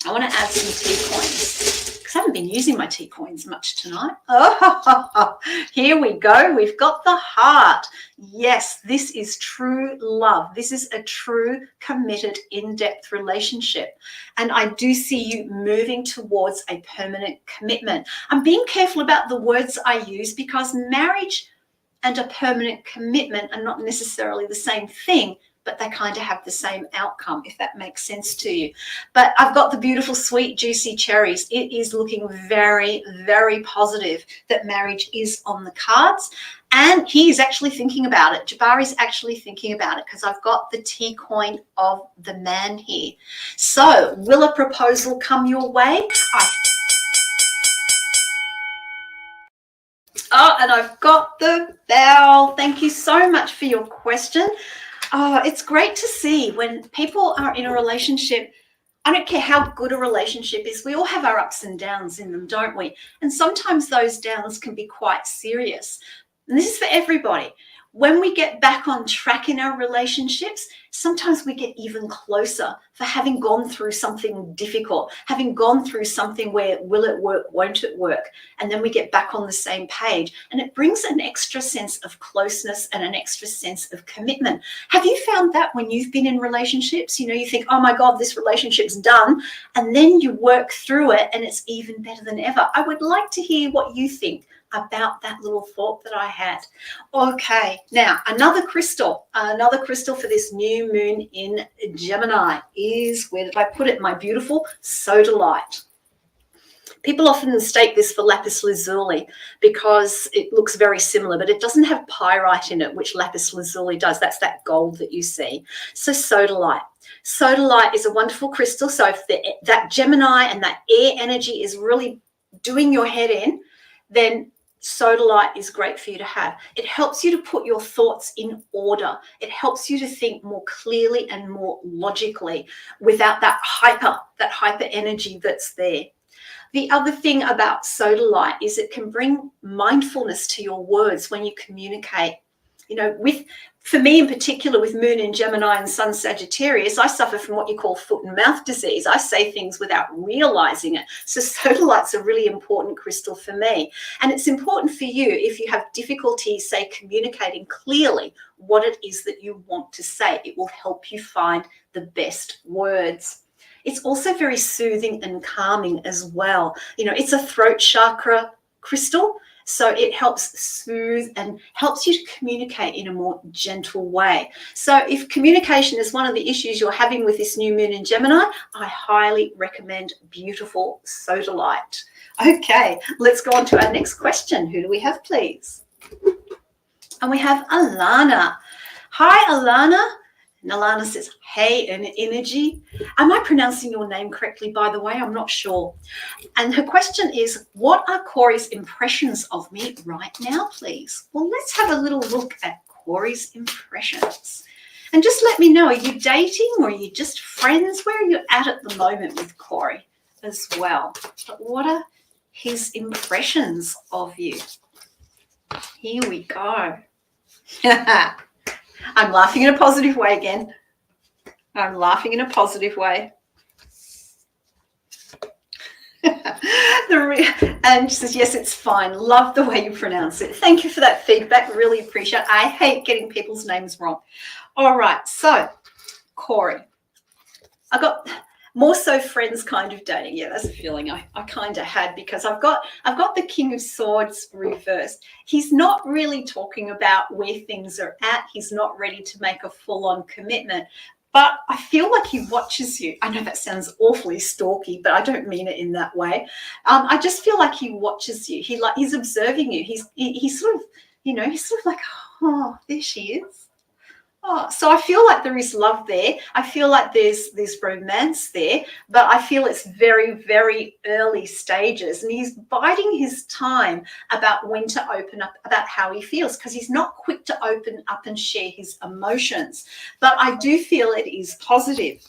Speaker 2: I want to add some tea coins because I haven't been using my tea coins much tonight. Oh, here we go. We've got the heart. Yes, this is true love. This is a true, committed, in-depth relationship. And I do see you moving towards a permanent commitment. I'm being careful about the words I use because marriage and a permanent commitment are not necessarily the same thing, but they kind of have the same outcome, if that makes sense to you. But I've got the beautiful, sweet, juicy cherries. It is looking very, very positive that marriage is on the cards. And he is actually thinking about it. Jabari's actually thinking about it because I've got the tea coin of the man here. So will a proposal come your way? Oh, and I've got the bell. Thank you so much for your question. Oh, it's great to see when people are in a relationship. I don't care how good a relationship is. We all have our ups and downs in them, don't we? And sometimes those downs can be quite serious. And this is for everybody. When we get back on track in our relationships, sometimes we get even closer for having gone through something difficult, having gone through something where will it work, won't it work? And then we get back on the same page. And it brings an extra sense of closeness and an extra sense of commitment. Have you found that when you've been in relationships? You know, you think, oh my God, this relationship's done. And then you work through it and it's even better than ever. I would like to hear what you think about that little thought that I had. Okay, now another crystal for this new moon in Gemini is, where did I put it? My beautiful sodalite. People often mistake this for lapis lazuli because it looks very similar, but it doesn't have pyrite in it, which lapis lazuli does. That's that gold that you see. So sodalite. Sodalite is a wonderful crystal. So if that Gemini and that air energy is really doing your head in, then sodalite is great for you to have. It helps you to put your thoughts in order. It helps you to think more clearly and more logically without that hyper energy that's there. The other thing about sodalite is it can bring mindfulness to your words when you communicate. You know, for me in particular, with Moon in Gemini and Sun Sagittarius, I suffer from what you call foot and mouth disease. I say things without realizing it. So sodalite's a really important crystal for me. And it's important for you if you have difficulty, say, communicating clearly what it is that you want to say. It will help you find the best words. It's also very soothing and calming as well. You know, it's a throat chakra crystal. So it helps soothe and helps you to communicate in a more gentle way. So if communication is one of the issues you're having with this new moon in Gemini, I highly recommend beautiful sodalite. Okay, let's go on to our next question. Who do we have, please? And we have Alana. Hi, Alana. And Alana says, hey, Innerji. Am I pronouncing your name correctly, by the way? I'm not sure. And her question is, what are Corey's impressions of me right now, please? Well, let's have a little look at Corey's impressions. And just let me know, are you dating or are you just friends? Where are you at the moment with Corey as well? But what are his impressions of you? Here we go. I'm laughing in a positive way again. I'm laughing in a positive way. And she says, yes, it's fine. Love the way you pronounce it. Thank you for that feedback. Really appreciate it. I hate getting people's names wrong. All right. So, Corey, I got more so friends kind of dating. Yeah, that's a feeling I kind of had, because I've got the King of Swords reversed. He's not really talking about where things are at. He's not ready to make a full-on commitment. But I feel like he watches you. I know that sounds awfully stalky, but I don't mean it in that way. I just feel like he watches you. He's observing you. He's sort of, you know, he's sort of like, oh, there she is. Oh, so I feel like there is love there. I feel like there's romance there, but I feel it's very, very early stages. And he's biding his time about when to open up about how he feels, because he's not quick to open up and share his emotions. But I do feel it is positive.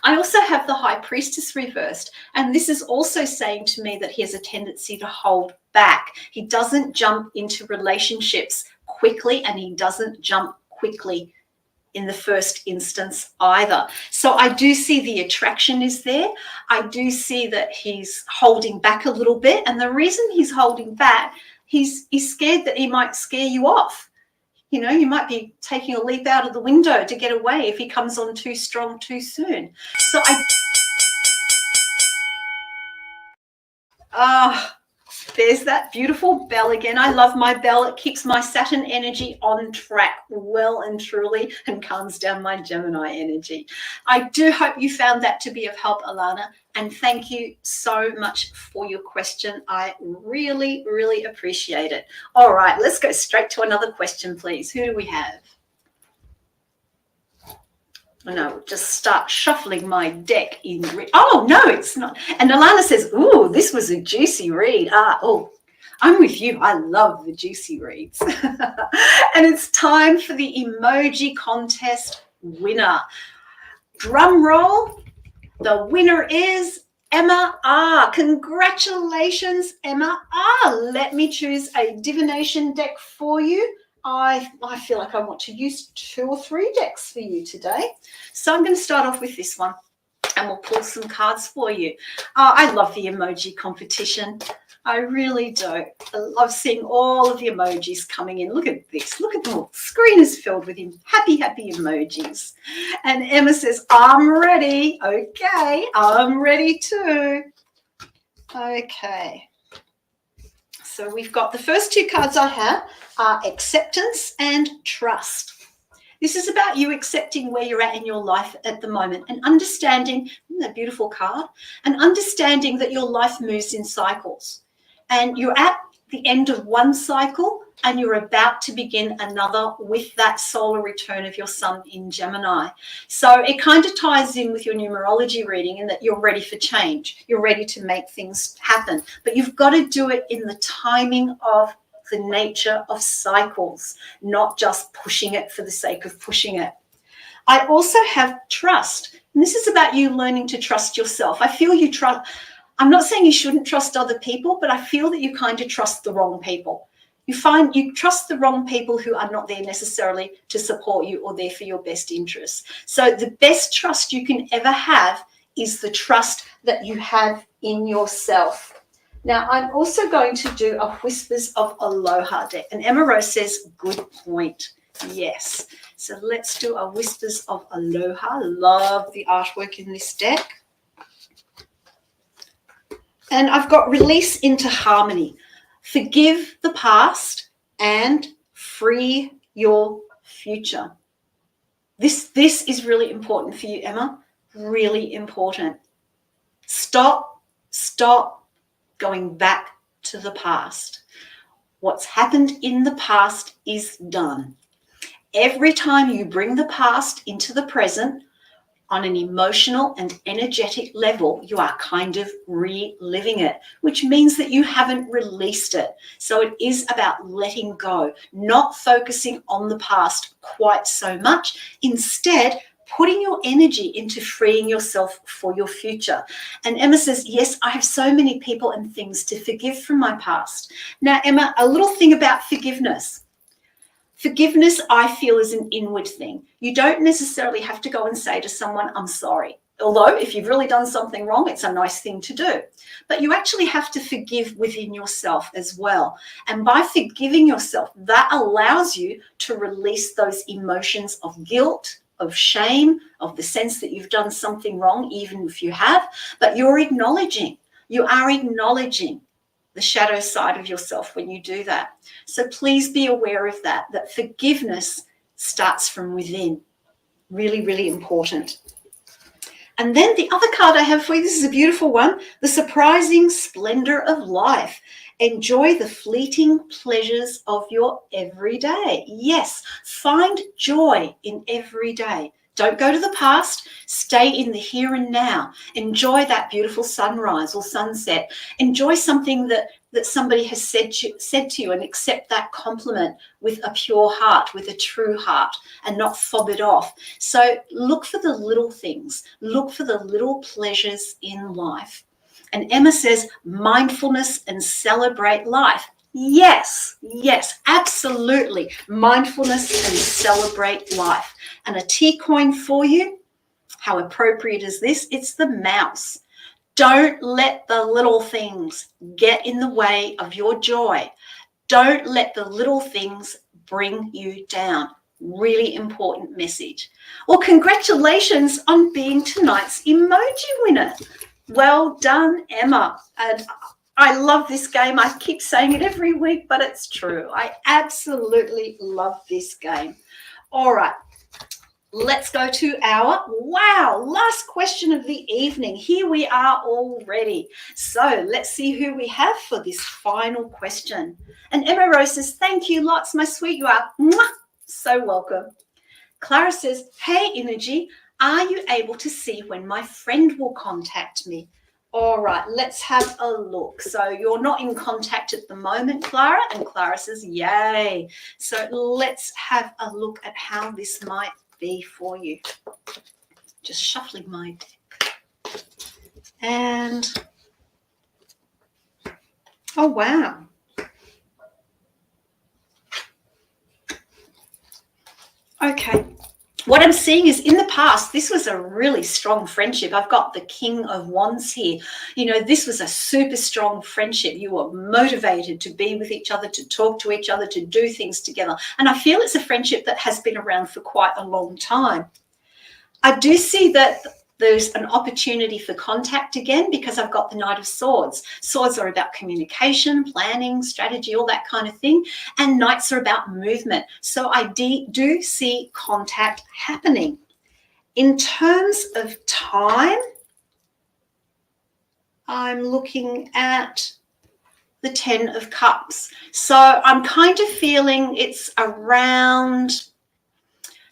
Speaker 2: I also have the High Priestess reversed, and this is also saying to me that he has a tendency to hold back. He doesn't jump into relationships quickly, and he doesn't jump quickly in the first instance either. So I do see the attraction is there. I do see that he's holding back a little bit, and the reason he's holding back, he's scared that he might scare you off. You know, you might be taking a leap out of the window to get away if he comes on too strong too soon. So there's that beautiful bell again. I love my bell. It keeps my Saturn energy on track well and truly, and calms down my Gemini energy. I do hope you found that to be of help, Alana. And thank you so much for your question. I really, really appreciate it. All right, let's go straight to another question, please. Who do we have? No, just start shuffling my deck in. Oh, no, it's not. And Alana says, ooh, this was a juicy read. I'm with you. I love the juicy reads. And it's time for the emoji contest winner. Drum roll. The winner is Emma R. Congratulations, Emma R. Let me choose a divination deck for you. I feel like I want to use 2 or 3 decks for you today. So I'm going to start off with this one and we'll pull some cards for you. I love the emoji competition. I really do. I love seeing all of the emojis coming in. Look at this. Look at them all. The screen is filled with happy emojis. And Emma says, I'm ready. Okay, I'm ready too. Okay. So we've got the first 2 cards I have are acceptance and trust. This is about you accepting where you're at in your life at the moment and understanding, isn't that a beautiful card? And understanding that your life moves in cycles. And you're at the end of one cycle and you're about to begin another with that solar return of your sun in Gemini. So it kind of ties in with your numerology reading in that you're ready for change. You're ready to make things happen. But you've got to do it in the timing of the nature of cycles, not just pushing it for the sake of pushing it. I also have trust. And this is about you learning to trust yourself. I feel you trust. I'm not saying you shouldn't trust other people, but I feel that you kind of trust the wrong people. You trust the wrong people who are not there necessarily to support you or there for your best interests. So the best trust you can ever have is the trust that you have in yourself. Now, I'm also going to do a Whispers of Aloha deck. And Emma Rose says, good point. Yes. So let's do a Whispers of Aloha. Love the artwork in this deck. And I've got release into harmony. Forgive the past and free your future. This is really important for you, Emma. Really important. Stop going back to the past. What's happened in the past is done. Every time you bring the past into the present, on an emotional and energetic level, you are kind of reliving it, which means that you haven't released it. So it is about letting go, not focusing on the past quite so much. Instead, putting your energy into freeing yourself for your future. And Emma says, yes, I have so many people and things to forgive from my past. Now, Emma, a little thing about forgiveness. Forgiveness, I feel, is an inward thing. You don't necessarily have to go and say to someone, I'm sorry. Although if you've really done something wrong, it's a nice thing to do. But you actually have to forgive within yourself as well. And by forgiving yourself, that allows you to release those emotions of guilt, of shame, of the sense that you've done something wrong, even if you have. But you are acknowledging the shadow side of yourself when you do that. So please be aware of that forgiveness starts from within. Really, really important. And then the other card I have for you, this is a beautiful one, the surprising splendor of life. Enjoy the fleeting pleasures of your everyday. Yes, find joy in every day. Don't go to the past. Stay in the here and now. Enjoy that beautiful sunrise or sunset. Enjoy something that somebody has said to you and accept that compliment with a pure heart, with a true heart, and not fob it off. So look for the little things. Look for the little pleasures in life. And Emma says, mindfulness and celebrate life. Yes, absolutely. Mindfulness and celebrate life. And a tea coin for you, how appropriate is this? It's the mouse. Don't let the little things get in the way of your joy. Don't let the little things bring you down. Really important message. Well, congratulations on being tonight's emoji winner. Well done, Emma. And I love this game. I keep saying it every week, but it's true. I absolutely love this game. All right. Let's go to our, last question of the evening. Here we are already. So let's see who we have for this final question. And Emma Rose says, thank you lots, my sweet. You are so welcome. Clara says, hey, Innerji, are you able to see when my friend will contact me? All right, let's have a look. So you're not in contact at the moment, Clara, and Clara says, yay. So let's have a look at how this might be for you. Just shuffling my deck. And, oh, wow. Okay. What I'm seeing is in the past, this was a really strong friendship. I've got the King of Wands here. You know, this was a super strong friendship. You were motivated to be with each other, to talk to each other, to do things together. And I feel it's a friendship that has been around for quite a long time. I do see that there's an opportunity for contact again because I've got the Knight of Swords. Swords are about communication, planning, strategy, all that kind of thing. And Knights are about movement. So I do see contact happening. In terms of time, I'm looking at the 10 of Cups. So I'm kind of feeling it's around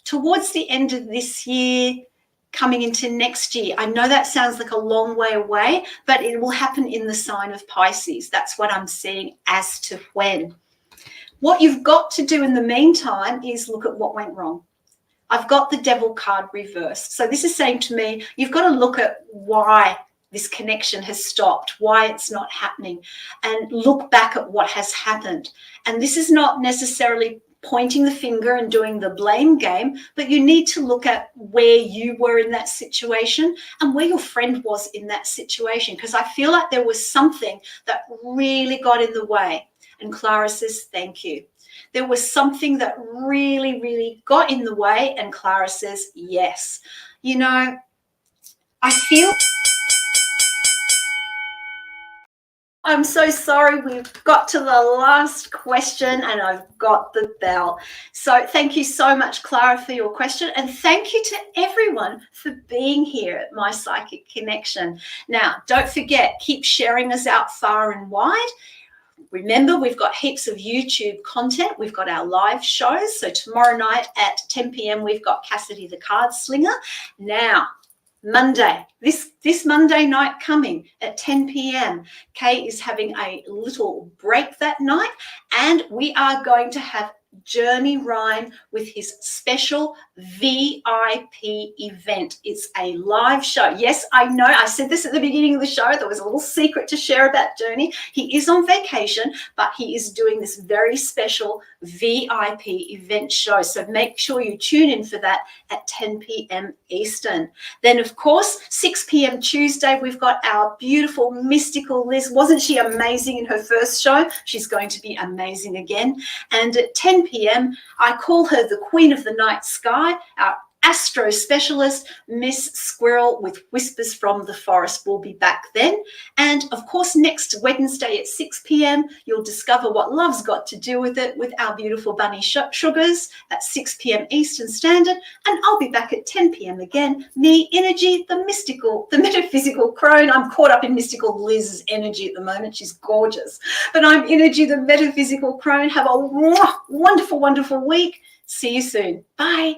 Speaker 2: towards the end of this year, coming into next year. I know that sounds like a long way away, but it will happen in the sign of Pisces. That's what I'm seeing as to when. What you've got to do in the meantime is look at what went wrong. I've got the Devil card reversed. So this is saying to me, you've got to look at why this connection has stopped, why it's not happening, and look back at what has happened. And this is not necessarily pointing the finger and doing the blame game, but you need to look at where you were in that situation and where your friend was in that situation, because I feel like there was something that really got in the way. And Clara says, thank you. There was something that really, really got in the way, and Clara says, yes. You know, I feel... I'm so sorry, we've got to the last question and I've got the bell. So thank you so much, Clara, for your question. And thank you to everyone for being here at My Psychic Connection. Now, don't forget, keep sharing us out far and wide. Remember, we've got heaps of YouTube content. We've got our live shows. So tomorrow night at 10 p.m, we've got Cassidy the Card Slinger. Now, Monday, this Monday night coming at 10 p.m, Kay is having a little break that night, and we are going to have Jeremy Ryan with his special VIP event. It's a live show. Yes, I know. I said this at the beginning of the show. There was a little secret to share about Journey. He is on vacation, but he is doing this very special VIP event show. So make sure you tune in for that at 10 p.m. Eastern. Then, of course, 6 p.m. Tuesday, we've got our beautiful mystical Liz. Wasn't she amazing in her first show? She's going to be amazing again. And at 10 p.m, I call her the Queen of the Night Sky, our astro specialist, Miss Squirrel with Whispers from the Forest, will be back then. And of course, next Wednesday at 6 p.m, you'll discover what love's got to do with it with our beautiful bunny sugars at 6 p.m. Eastern Standard. And I'll be back at 10 p.m. again. Me, Innerji, the Metaphysical Crone. I'm caught up in Mystical Liz's energy at the moment. She's gorgeous. But I'm Innerji, the Metaphysical Crone. Have a wonderful, wonderful week. See you soon. Bye.